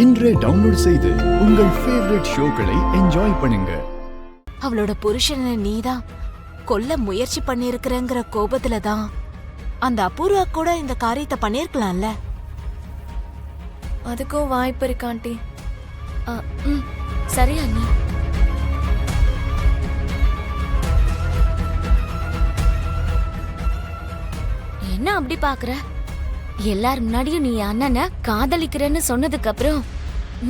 இன்றே டவுன்லோட் செய்து உங்கள் ஃபேவரட் ஷோக்களை என்ஜாய் பண்ணுங்க. அவளோட புருஷனை நீதான் கொல்ல முயற்சி பண்ணிருக்கிறங்கிற கோபத்துலதான் அந்த அபூர்வா கூட இந்த காரியத்தை பண்ணிருக்கலாம்ல. அதுக்கும் வாய்ப்பு இருக்கு ஆண்டி. சரி அண்ணி. என்ன அப்படி பாக்குற? எல்லார் முன்னாடியும் நீ அண்ணனை காதலிக்கிறேன்னு சொன்னதுக்கு அப்புறம்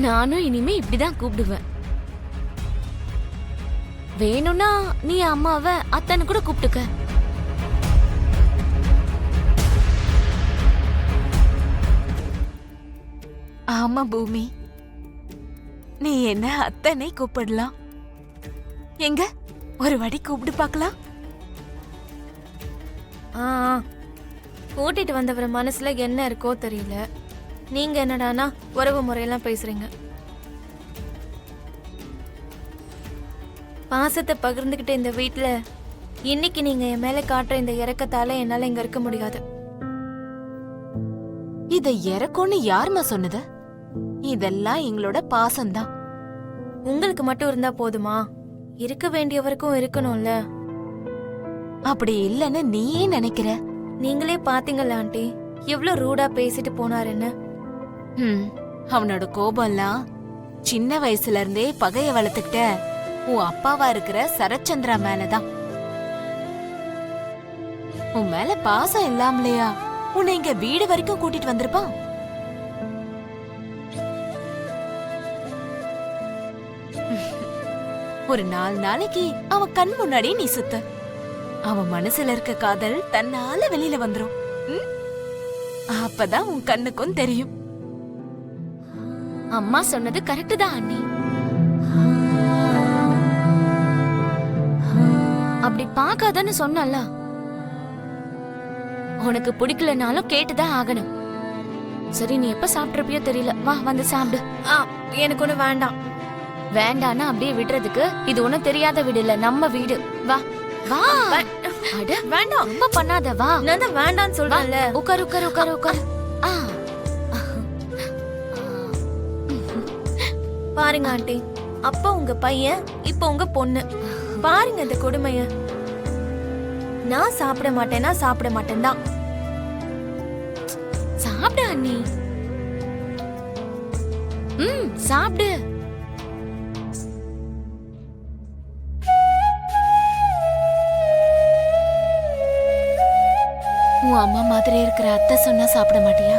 நானும் இனிமே இப்படிதான் கூப்பிடுவேன். வேணும்னா நீ அம்மாவை அத்தனை கூட கூப்பிட்டுக்க. ஆமா பூமி, நீ என்ன அத்தனை கூப்பிடலாம். எங்க ஒரு வாட்டி கூப்பிட்டு பார்க்கலாம். கூட்டிட்டு வந்தவர மனசுல என்ன இருக்கோ தெரியல. நீங்க என்னடானா உறவு முறையெல்லாம் பேசுறீங்க. பாசத்தை பகிர்ந்துகிட்ட இந்த வீட்டுல இன்னைக்கு நீங்க என் மேல காட்டுற இந்த இறக்கத்தால என்னால இங்க இருக்க முடியாது. இத இறக்கும்னு யாருமா சொன்னது? இதெல்லாம் எங்களோட பாசம்தான். உங்களுக்கு மட்டும் இருந்தா போதுமா? இருக்க வேண்டியவருக்கும் இருக்கணும்ல. அப்படி இல்லன்னு நீயே நினைக்கிற? நீங்களே பாத்தீங்களா ஆண்டி எவ்வளவு ரூடா பேசிட்டு போனாருன்னு. அவனோட கோபம்லாம் சின்ன வயசுல இருந்தே பகைய வளர்த்துக்கிட்ட உன் அப்பாவா இருக்கிற சரச்சந்திரா மேலதான். உன் மேல பாசம் இல்லாமலையா உன்னை இங்க வீடு வரைக்கும் கூட்டிட்டு வந்திருப்பான். ஒரு 4 நாளைக்கு அவன் கண் முன்னாடி நீ சுத்த, அவன் மனசுல இருக்க காதல் தன்னால வெளியில வந்துரும். அப்பதான் உன் கண்ணுக்கும் தெரியும். அம்மா சொன்னது கரெக்ட் தான் அண்ணி. அப்படி பாக்காதன்னு சொன்னல. உனக்கு பிடிக்கலனாலும் கேட்டுதான் ஆகணும். சரி, நீ எப்ப சாப்பிட்றப்பியோ தெரியல. வா வந்து சாப்பிடு. எனக்கு ஒண்ணு வேண்டாம். வேண்டான்னா அப்படியே விடுறதுக்கு இது ஒண்ணும் தெரியாத வீடு இல்ல, நம்ம வீடு. வா வா. அட வேண்டாம், ரொம்ப பண்ணாத. வா. நான் தான் வேண்டாம்னு சொல்றேன்ல. உட்காரு உட்காரு உட்காரு உட்காரு. பாருங்க ஆண்டி, அப்ப உங்க பையன் இப்ப உங்க பொண்ணு. பாருங்க இந்த கொடுமைய. நான் சாப்பிட மாட்டேன்னா சாப்பிட மாட்டேன் தான். சாப்பிடு அண்ணி. சாப்பிடு. உன் அம்மா மாதிரி இருக்கிற அத்தை சொன்னா சாப்பிட மாட்டியா?